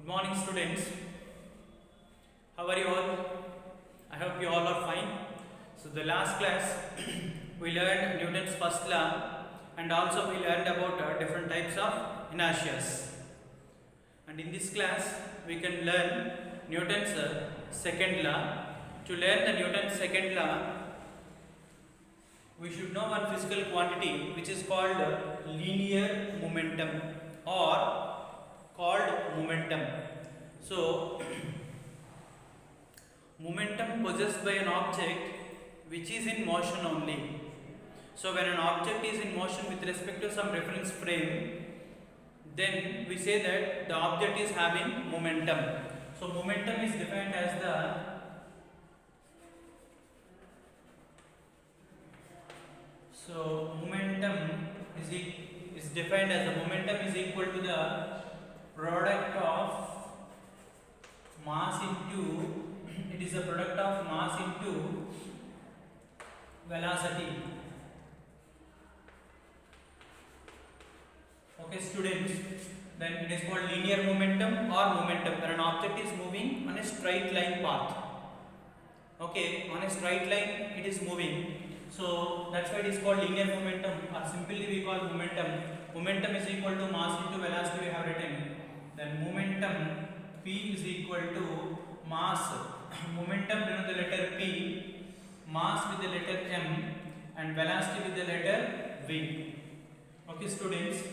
Good morning, students. How are you all? I hope you all are fine. So, the last class we learned Newton's first law and also we learned about different types of inertias. And in this class, we can learn Newton's second law. To learn the Newton's second law, we should know one physical quantity which is called linear momentum or called momentum. So, momentum possessed by an object which is in motion only. So, when an object is in motion with respect to some reference frame, then we say that the object is having momentum. So, momentum is defined as the momentum is defined as the momentum is equal to the product of mass into it is a product of mass into velocity. Okay, students, then it is called linear momentum or momentum where an object is moving on a straight line path. Okay, on a straight line it is moving. So that's why it is called linear momentum, or simply we call momentum. Momentum is equal to mass into velocity we have written. Then momentum P is equal to mass. Momentum with the letter P, mass with the letter M, and velocity with the letter V. Okay, students.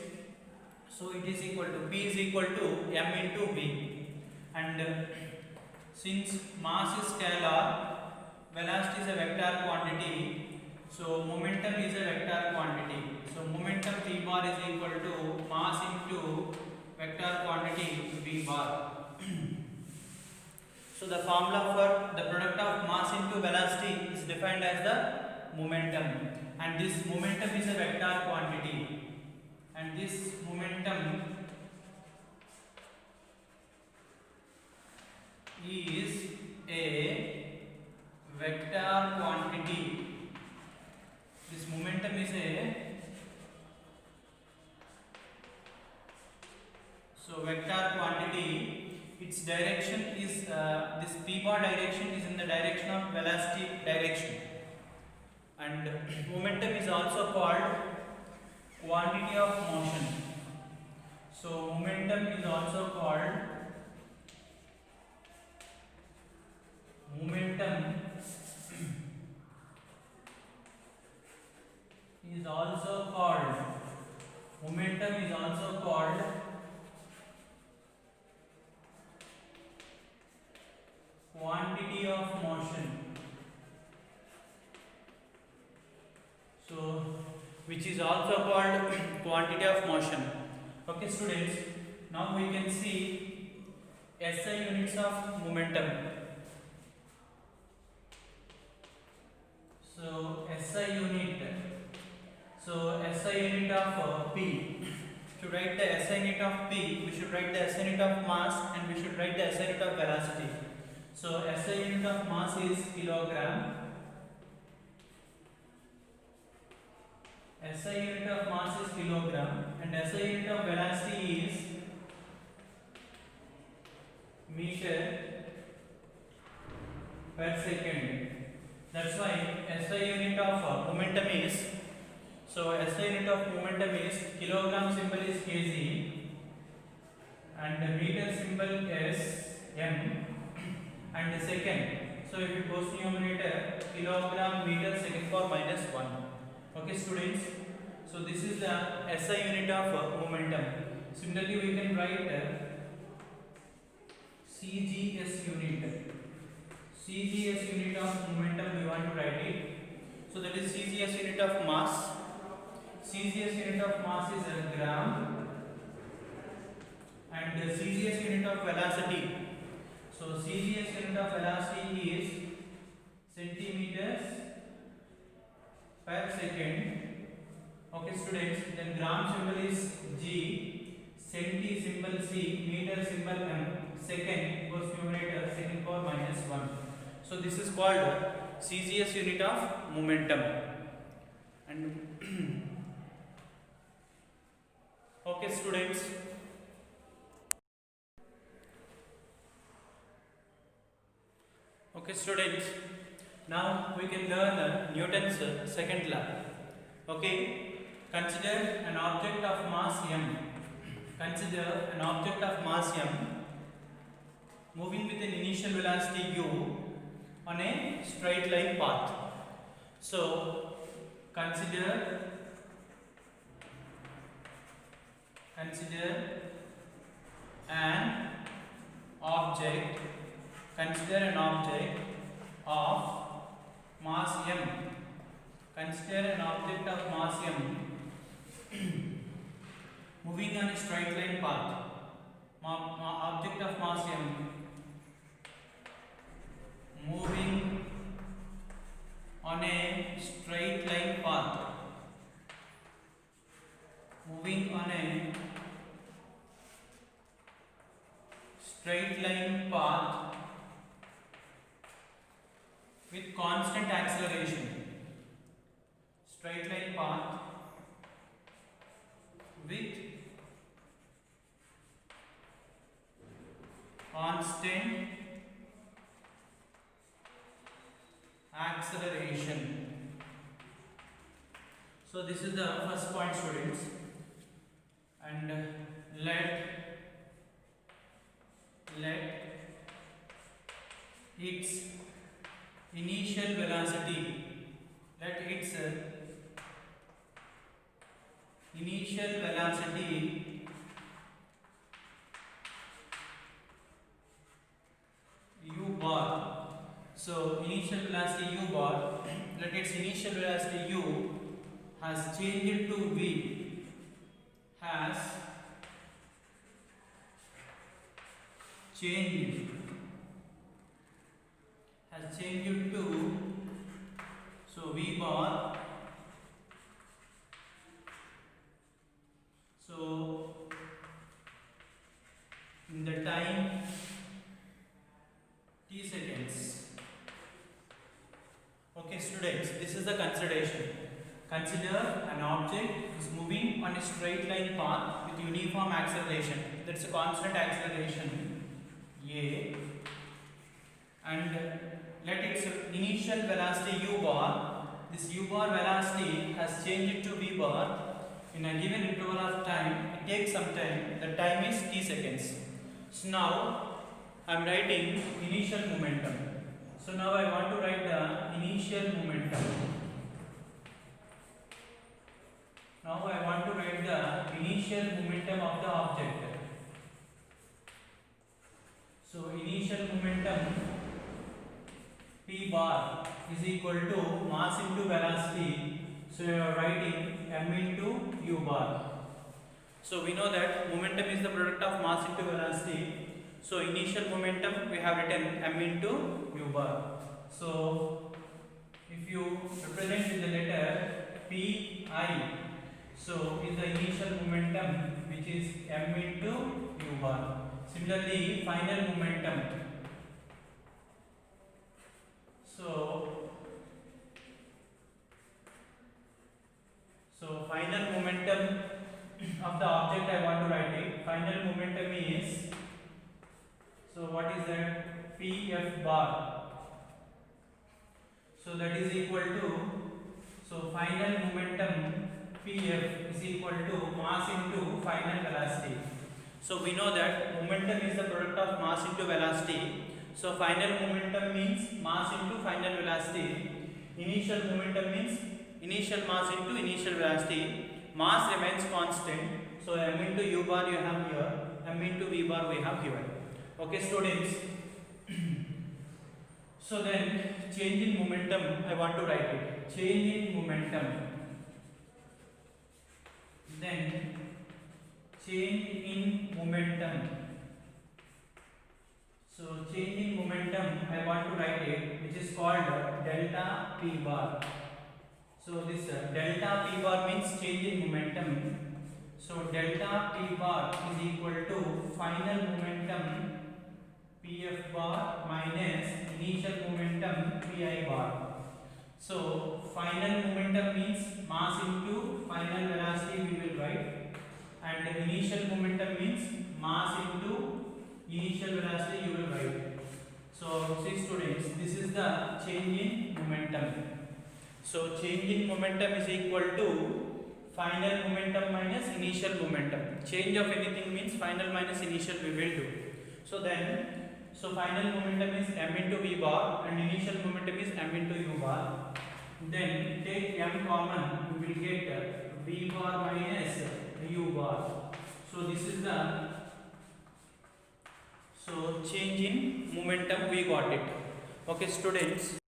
So it is equal to P is equal to M into V. And since mass is scalar, velocity is a vector quantity. So momentum is a vector quantity. So momentum V bar is equal to mass into vector quantity V bar. So the formula for the product of mass into velocity is defined as the momentum, and this momentum is a vector quantity, and this momentum is a vector quantity. This momentum is a vector quantity. Its direction is this P bar direction is in the direction of velocity direction, and momentum is also called quantity of motion. So momentum is also called momentum is also called quantity of motion. So which is also called quantity of motion. Okay, students, now we can see SI units of momentum. So SI unit of P. To write the SI unit of P, we should write the SI unit of mass and we should write the SI unit of velocity. So SI unit of mass is kilogram. SI unit of mass is kilogram, and SI unit of velocity is meter per second. That's why SI unit of momentum is, SI unit of momentum is kilogram symbol is kg and the meter symbol is m and the second. So if it goes to numerator, kilogram meter second power minus 1. Okay, students. So this is the SI unit of momentum. Similarly, we can write CGS unit. CGS unit of momentum we want to write it. So that is CGS unit of mass. CGS unit of mass is a gram, and the CGS unit of velocity. So CGS unit of velocity is centimeters per second. Okay, students. Then gram symbol is G, centi symbol C, meter symbol M. Second goes numerator second power minus 1. So this is called CGS unit of momentum. And okay, students. Okay, students. Now we can learn Newton's second law. Okay, consider an object of mass m. Consider an object of mass m moving with an initial velocity u on a straight line path. So, consider an object. Consider an object of mass m. Consider an object of mass m moving on a straight line path. Object of mass m moving on a straight line path. Moving on a straight line path with constant acceleration. Straight line path with constant acceleration. So this is the first point, students, and let its initial velocity u bar. So initial velocity u bar, let its initial velocity u has changed to v, has changed to, so v bar, so in the time t seconds. Okay, students, this is the consideration. Consider an object is moving on a straight line path with uniform acceleration. That's a constant acceleration a, and let its initial velocity u bar. This u bar velocity has changed to v bar in a given interval of time. It takes some time. The time is t seconds. So now I am writing initial momentum. So now I want to write the initial momentum. Now I want to write the initial momentum of the object. So initial momentum p bar is equal to mass into velocity. So you are writing m into u bar. So we know that momentum is the product of mass into velocity. So initial momentum we have written m into u bar. So if you represent with the letter pi, so is the initial momentum which is m into u bar. Similarly, final momentum. So final momentum of the object I want to write it. Final momentum is, so what is that? Pf bar. So that is equal to, so final momentum Pf is equal to mass into final velocity. So we know that momentum is the product of mass into velocity. So final momentum means mass into final velocity. Initial momentum means initial mass into initial velocity. Mass remains constant. So m into u bar you have here, m into v bar we have here. Okay, students. So then change in momentum I want to write it. Change in momentum. Then change in momentum. So change in momentum I want to write it, which is called delta p bar. So this delta p bar means change in momentum. So delta p bar is equal to final momentum pf bar minus initial momentum pi bar. So final momentum means mass into final velocity we will write, and initial momentum means mass into initial velocity you will write. So see students, this is the change in momentum. So change in momentum is equal to final momentum minus initial momentum. Change of anything means final minus initial we will do. So final momentum is m into v bar and initial momentum is m into u bar. Then take m common, we will get v bar minus u bar. So this is the change in momentum, we got it. Okay students.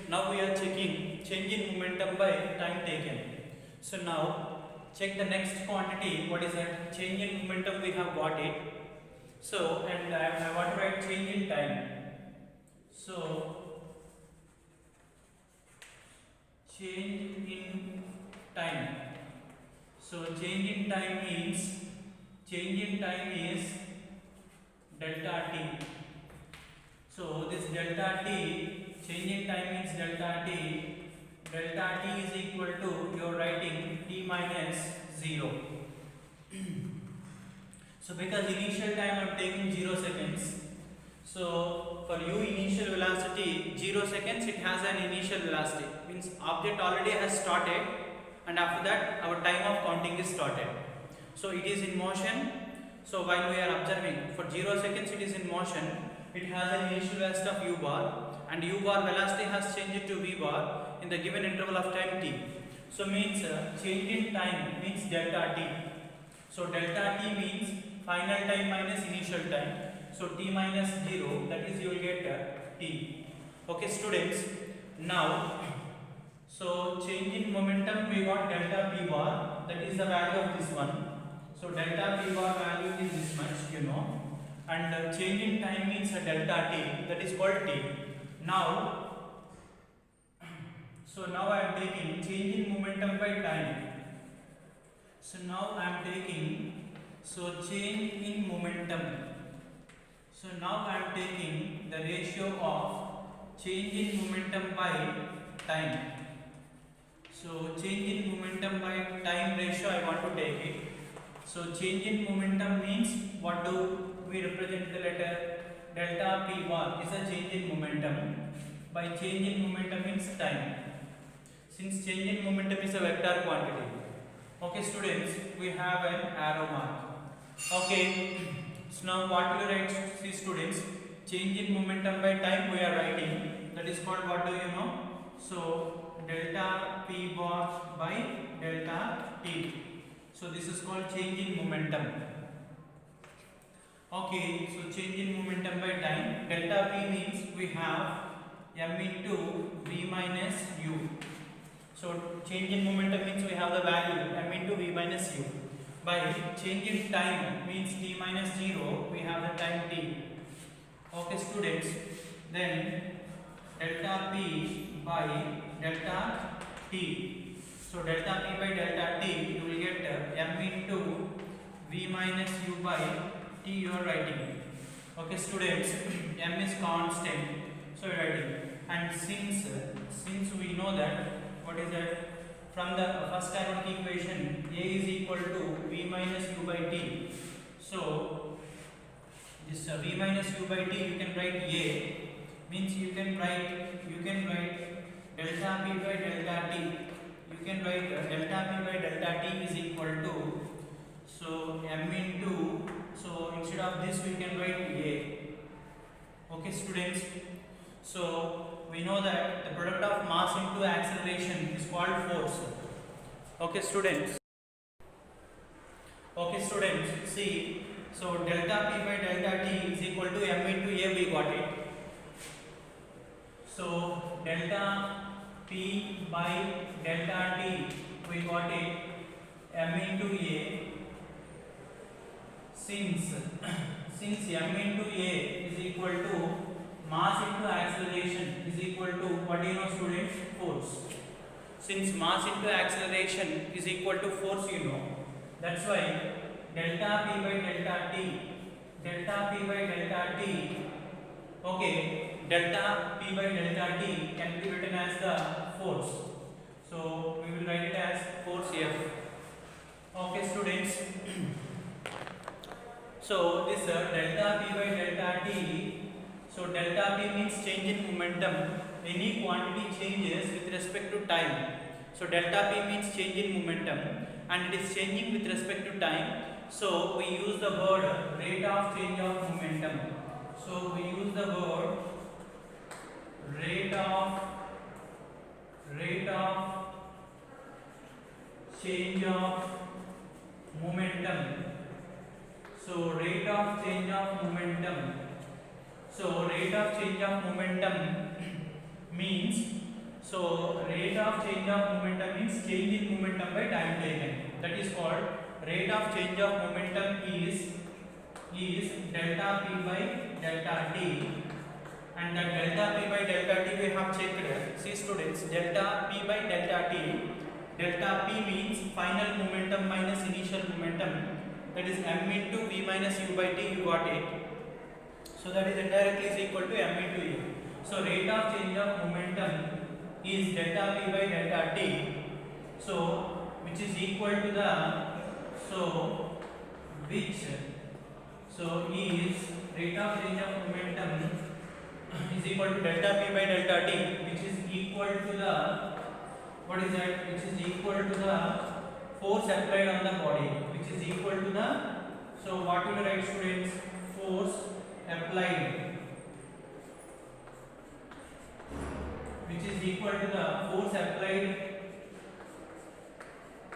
Now we are checking change in momentum by time taken. So now check the next quantity. What is that? Change in momentum, we have got it. So and I want to write change in time. So change in time. So change in time is delta t. So this delta t, change in time means delta t. Delta t is equal to, you are writing t minus 0. So because initial time I am taking 0 seconds. So for u initial velocity 0 seconds, it has an initial velocity. Means object already has started, and after that our time of counting is started. So it is in motion. So while we are observing for 0 seconds it is in motion, it has an initial velocity of u bar, and u bar velocity has changed to v bar in the given interval of time t. So means change in time means delta t. So delta t means final time minus initial time. So t minus 0, that is you will get t. Okay students, now so change in momentum, we got delta p bar, that is the value of this one. So delta p bar value is this much, you know, and change in time means delta t, that is called t. Now I am taking change in momentum by time. So now I am taking change in momentum. So now I am taking the ratio of change in momentum by time. So change in momentum by time ratio I want to take it. So change in momentum means, what do we represent the letter? Delta p bar is a change in momentum. By change in momentum means time. Since change in momentum is a vector quantity. Okay students, we have an arrow mark. Okay. So now what we write, see students, change in momentum by time we are writing, that is called, what do you know? So delta p bar by delta t. So this is called change in momentum. Okay, so change in momentum by time, delta p means we have m into v minus u. So change in momentum means we have the value m into v minus u. By change in time means t minus 0, we have the time t. Okay students, then delta p by delta t. So delta p by delta t, you will get m into v minus u by t you are writing. Okay students, m is constant, so you are writing. And since we know that, what is that? From the first harmonic equation, a is equal to v minus u by t. So this v minus u by t, you can write a, means you can write delta p by delta t. You can write delta p by delta t is equal to, so m into, so instead of this we can write a. Okay students, so we know that the product of mass into acceleration is called force. Okay students. See, so delta p by delta t is equal to m into a, we got it. So delta p by delta t, we got it, m into a. Since m into a is equal to mass into acceleration is equal to, what do you know students? Force. Since mass into acceleration is equal to force, you know, that's why delta p by delta t, okay, delta p by delta t can be written as the force. So we will write it as force F. Okay students. So this delta p by delta t, So delta p means change in momentum. Any quantity changes with respect to time. So delta p means change in momentum and it is changing with respect to time. So we use the word rate of change of momentum. So we use the word rate of change of momentum. So rate of change of momentum. So rate of change of momentum means, so rate of change of momentum means change in momentum by time taken. That is called rate of change of momentum is delta p by delta t, and that delta p by delta t we have checked. See students, delta p by delta t, delta p means final momentum minus initial momentum, that is m into v minus u by t. You got it? So that is indirectly is equal to m into u. So rate of change of momentum is delta p by delta t. So which is equal to the, is rate of change of momentum is equal to delta p by delta t, which is equal to the, what is that? Which is equal to the force applied on the body, which is equal to the, so what will you write students? Force applied, which is equal to the force applied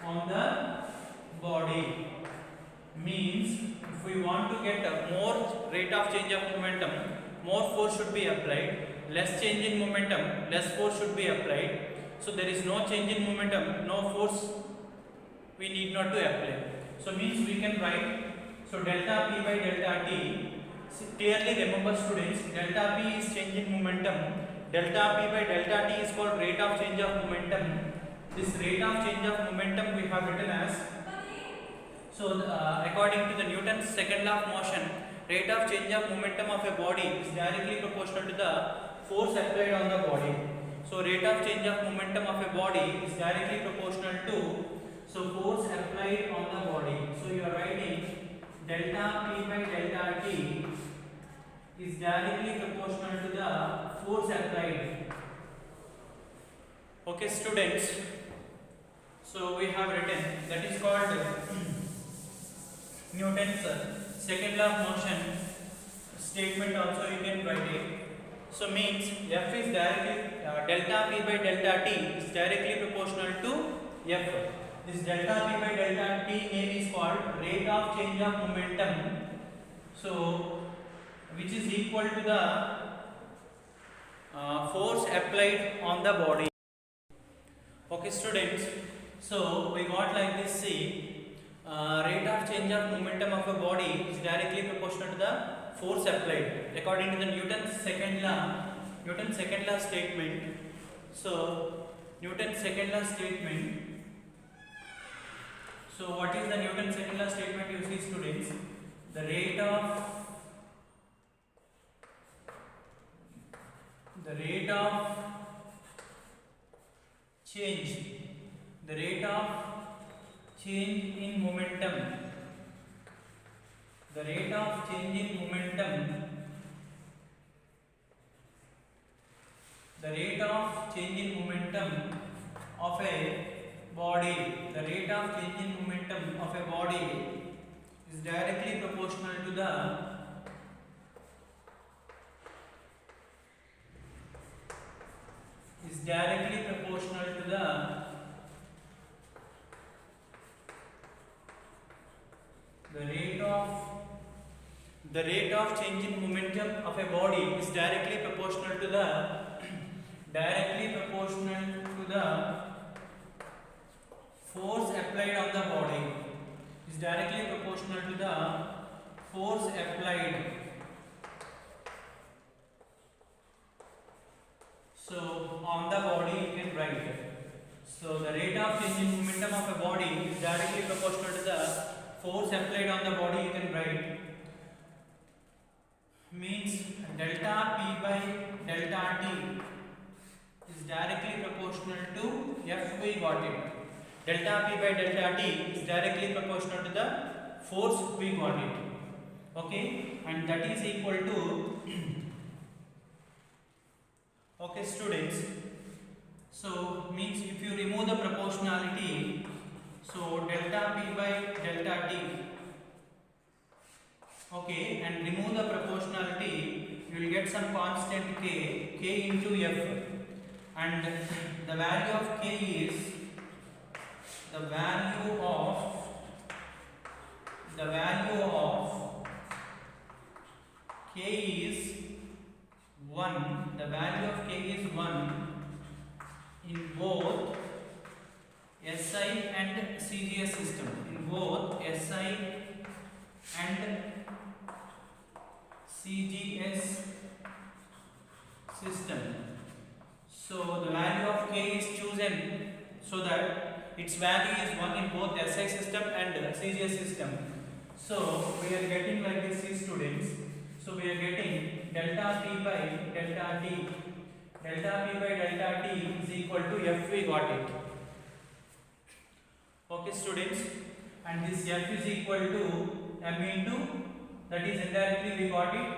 on the body. Means if we want to get a more rate of change of momentum, more force should be applied. Less change in momentum, less force should be applied. So there is no change in momentum, no force we need not to apply. So means we can write, so delta p by delta t. Clearly remember students, delta p is change in momentum, delta p by delta t is called rate of change of momentum. This rate of change of momentum we have written as, so according to the Newton's second law of motion, rate of change of momentum of a body is directly proportional to the force applied on the body. So rate of change of momentum of a body is directly proportional to, so force applied on the body. So you are writing delta p by delta t is directly proportional to the force applied. Okay students, so we have written, that is called Newton's second law of motion statement. Also you can write it. So means F is directly delta p by delta t is directly proportional to F. This delta p by delta t name is called rate of change of momentum. So which is equal to the force applied on the body. Okay students, so we got like this. See, rate of change of momentum of a body is directly proportional to the force applied according to the Newton's second law statement. So Newton's second law statement. So what is the Newton's second law statement? You see students, the rate of change in momentum, the rate of change in momentum of a body, the rate of change in momentum of a body is directly proportional to the the rate of change in momentum of a body is directly proportional to the force applied on the body, is directly proportional to the force applied. So on the body you can write, so the rate of change in momentum of a body is directly proportional to the force applied on the body. You can write, means delta p by delta t is directly proportional to F. We got it. Delta p by delta t is directly proportional to the force. We got it. Okay, and that is equal to Okay, students. So means if you remove the proportionality, so delta P by delta T. Okay, and remove the proportionality, you will get some constant k into f, and the value of k is the value of k is 1. The value of k is 1 in both SI and CGS system. In both SI and CGS system. So the value of k is chosen so that its value is 1 in both SI system and CGS system. So we are getting like this, students. So we are getting delta P by delta T. Delta P by delta T is equal to F. We got it. Okay, students. And this F is equal to M into, that is indirectly we got it.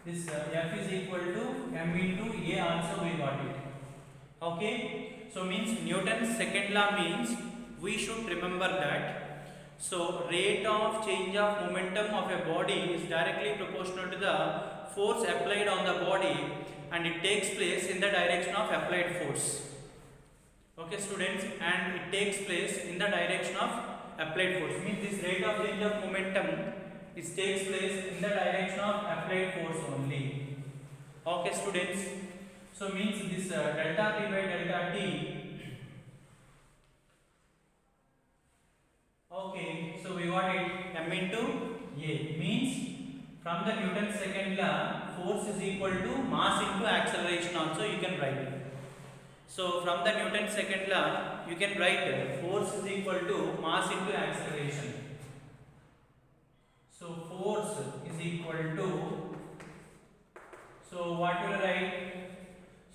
This F is equal to M into A also we got it. Okay. So means Newton's second law means we should remember that. So rate of change of momentum of a body is directly proportional to the force applied on the body, and it takes place in the direction of applied force. Okay, students, and it takes place in the direction of applied force. Means this rate of change of momentum takes place in the direction of applied force only. Okay, students. So means this delta P by delta T. Okay, so we got it M into A. Means from the Newton's second law, force is equal to mass into acceleration also you can write. So from the Newton's second law, you can write force is equal to mass into acceleration. So force is equal to, so what will write?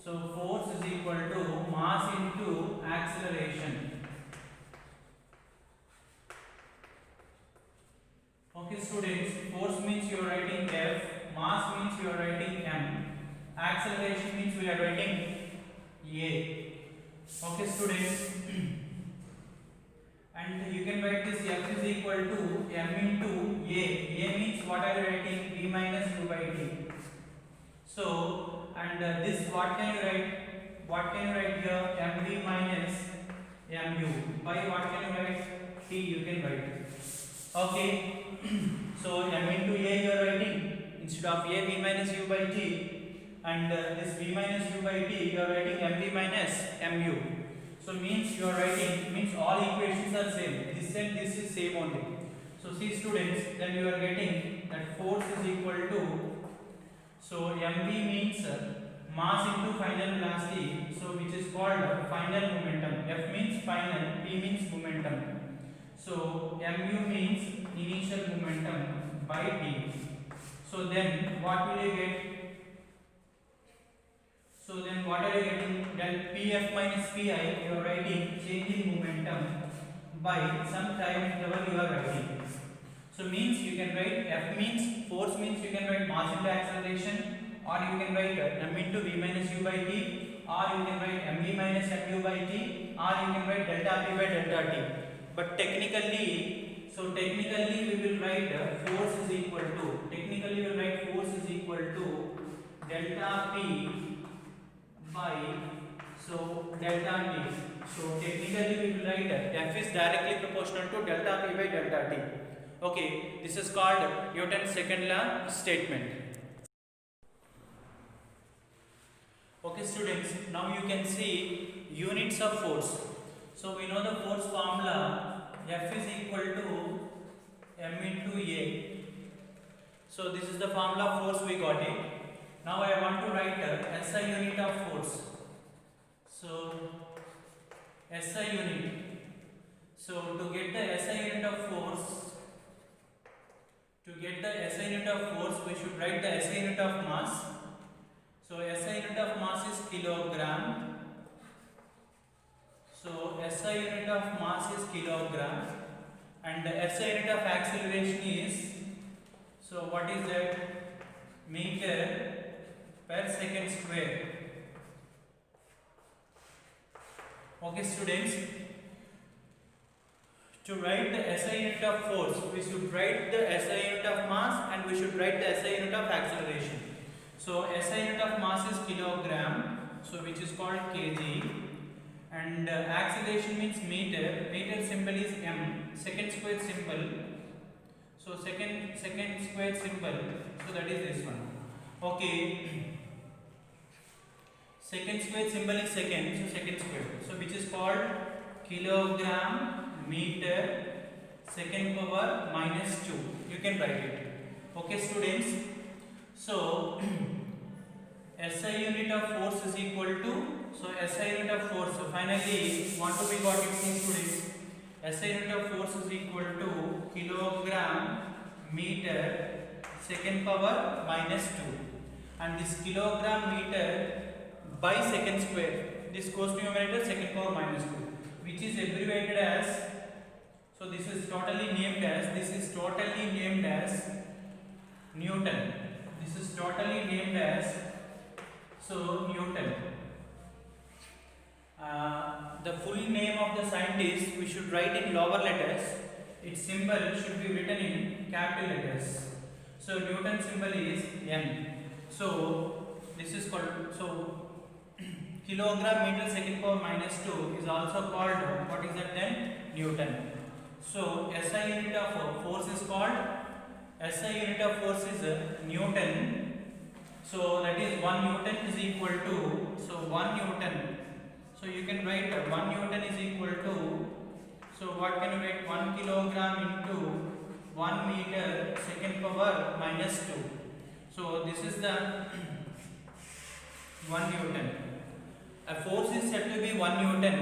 So force is equal to mass into acceleration. Okay, students, force means you are writing F, mass means you are writing M, acceleration means we are writing A. Okay, students, and you can write this F is equal to M into A. A means what are you writing? V minus U by T. So, and this what can you write? What can you write here? MV minus MU. By what can you write? T you can write. Okay. So M into A you are writing, instead of A, V minus U by T, and this V minus U by T you are writing MV minus MU. So means you are writing, means all equations are same. This and this is same only. So see, students, then you are getting that force is equal to, so MV means mass into final velocity, so which is called final momentum. F means final, P means momentum. So mu means initial momentum by T. So then what will you get? So then what are you getting? Del Pf minus Pi you are writing change in momentum by some time interval you are writing. So means you can write F means force, means you can write mass into acceleration, or you can write M into V minus U by T, or you can write MV minus MU by T, or you can write delta P by delta T. But technically we will write force is equal to, delta P by, so delta T. So technically we will write F is directly proportional to delta P by delta T. Okay, this is called Newton's second law statement. Okay, students, now you can see units of force. So we know the force formula, F is equal to M into A. So this is the formula of force we got it. Now I want to write SI unit of force. So SI unit. So to get the SI unit of force, we should write the SI unit of mass. So SI unit of mass is kilogram. So SI unit of mass is kilogram, and the SI unit of acceleration is, so what is that? Meter per second square. Okay, students, to write the SI unit of force, we should write the SI unit of mass and we should write the SI unit of acceleration. So SI unit of mass is kilogram, so which is called kg, and acceleration means meter. Meter symbol is m. Second square symbol. So second square symbol. So that is this one. Okay. Second square symbol is second. So second square. So which is called kilogram meter second power minus 2. You can write it. Okay, students. So SI unit of force is equal to, so SI unit of force, so finally what do we got it from, students? SI unit of force is equal to kilogram meter second power minus 2, and this kilogram meter by second square, this goes to numerator second power minus 2, which is abbreviated as, so this is totally named as Newton. This is totally named as, so Newton. The full name of the scientist we should write in lower letters. Its symbol should be written in capital letters. So Newton symbol is N. So this is called, so kilogram meter second power minus 2 is also called, what is that then? Newton. So SI unit of force is called, SI unit of force is Newton. So that is 1 Newton is equal to, so 1 Newton. So you can write 1 Newton is equal to, so what can you write? 1 kilogram into 1 meter second power minus 2. So this is the 1 Newton. A force is said to be 1 Newton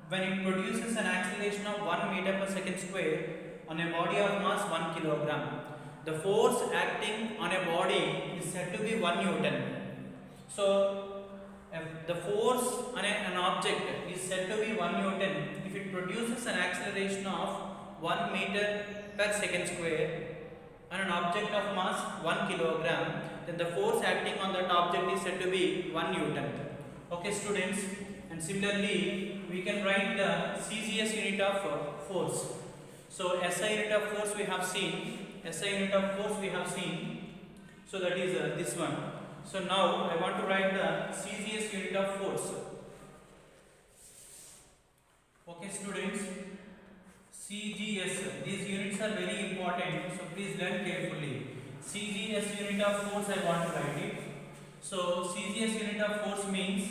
when it produces an acceleration of 1 meter per second square on a body of mass 1 kilogram. The force acting on a body is said to be 1 Newton. So the force on an object is said to be 1 Newton if it produces an acceleration of 1 meter per second square on an object of mass 1 kilogram. Then the force acting on that object is said to be 1 Newton. Okay, students, and similarly we can write the CGS unit of force. So SI unit of force we have seen. So that is this one. So now I want to write the CGS unit of force. Okay, students, CGS, these units are very important, so please learn carefully. CGS unit of force I want to write it. So CGS unit of force means,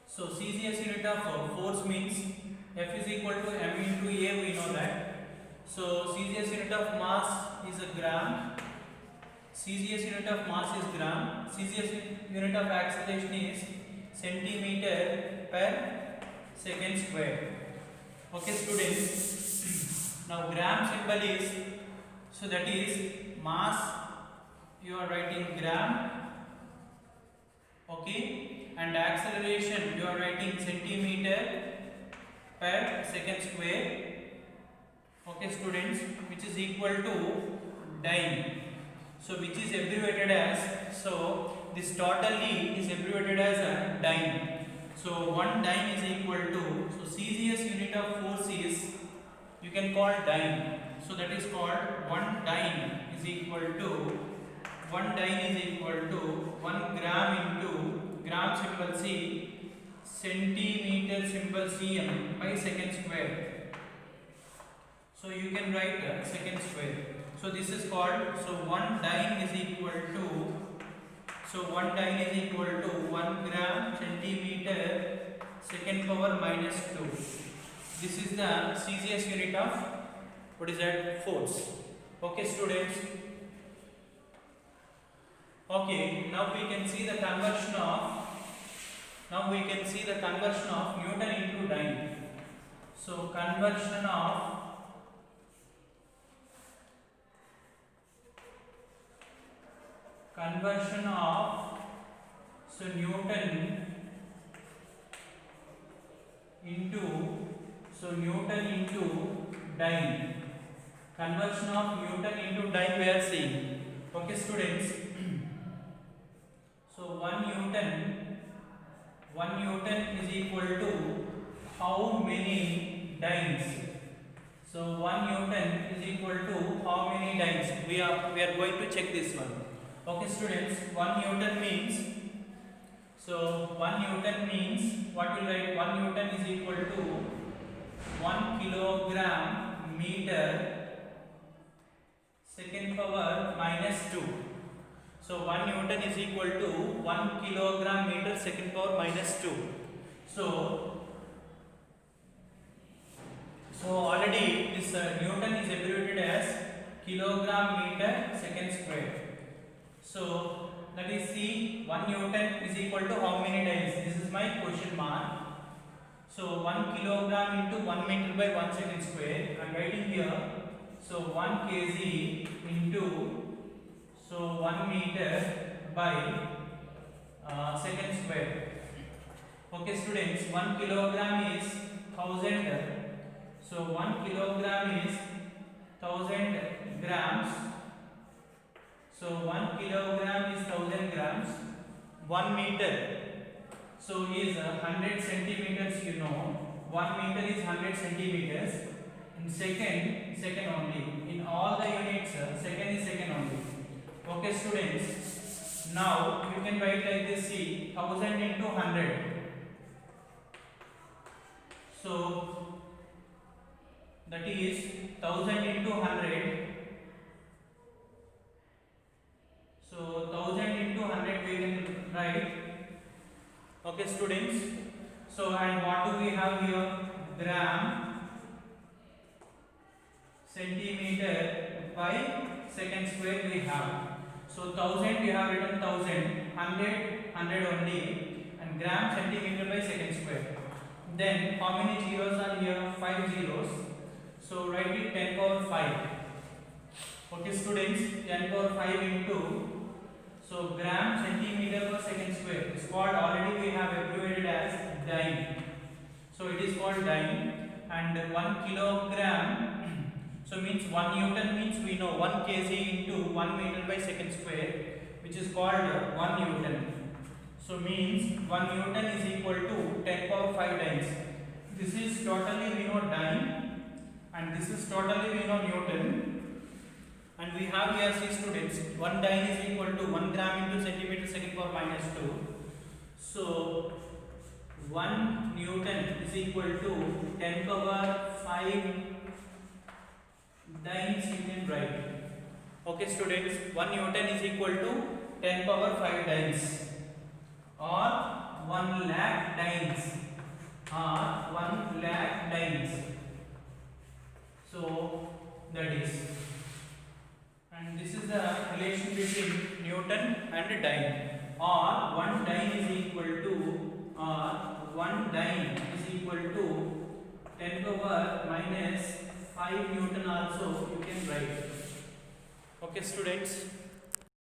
so CGS unit of force means F is equal to m into A, we know that. So CGS unit of mass is a gram. CGS unit of mass is gram. CGS unit of acceleration is centimeter per second square. Okay, students. Now gram symbol is, so that is mass, you are writing gram. Okay, and acceleration you are writing centimeter per second square. Okay, students, which is equal to dyne. So which is abbreviated as, so this totally is abbreviated as a dyne. So 1 dyne is equal to, so CGS unit of force is, you can call dyne. So that is called 1 dyne is equal to, 1 dyne is equal to 1 gram into, gram symbol C, centimeter symbol cm by second square. So you can write second square. So this is called, so 1 dyne is equal to, so 1 dyne is equal to 1 gram centimeter second power minus 2. This is the CGS unit of, what is that, force. Okay, students. Okay, now we can see the conversion of, Newton into dyne. So conversion of so Newton into dyne. Conversion of Newton into dyne we are seeing. Okay, students. So 1 Newton 1 Newton is equal to how many dynes? So 1 Newton is equal to how many dynes? We are going to check this one. Okay students, 1 Newton means, so 1 Newton means what will write? 1 Newton is equal to 1 kilogram meter second power minus 2. So 1 Newton is equal to 1 kilogram meter second power minus 2. So already this Newton is abbreviated as kilogram meter second square. So let us see 1 Newton is equal to how many dynes? This is my question mark. So 1 kilogram into 1 meter by 1 second square. I am writing here. So 1 kg into 1 meter by second square. Okay students, 1 kilogram is 1000. So 1 kilogram is 1000 grams. So 1 kilogram is 1000 grams. 1 meter, so is 100 centimeters, you know. 1 meter is 100 centimeters. In second only. In all the units, second is second only. Okay students, now you can write like this, see, 1000 into 100. So that is 1000 into 100. So 1000 into 100 we can write. Okay students, so and what do we have here? Gram, centimeter by second square we have. So 1000 we have written 1000, 100 only, and gram centimeter by second square. Then how many zeros are here? 5 zeros. So write it 10 power 5. Okay students, 10 power 5 into, so gram centimeter per second square is called, already we have abbreviated as dyne. So it is called dyne. And 1 kilogram, so means 1 Newton means we know 1 kg into 1 meter by second square, which is called 1 Newton. So means 1 Newton is equal to 10 power 5 dynes. This is totally we know dyne, and this is totally we know Newton. And we have here, see students, 1 dyne is equal to 1 gram into centimeter second power minus 2. So 1 Newton is equal to 10 power 5 dynes you can write. Okay students, 1 Newton is equal to 10 power 5 dynes, or 1 lakh dynes, or 1 lakh dynes. So that is, and this is the relation between Newton and dyne. Or 1 dyne is equal to, or 1 dyne is equal to 10 power minus 5 Newton also you can write. Okay students.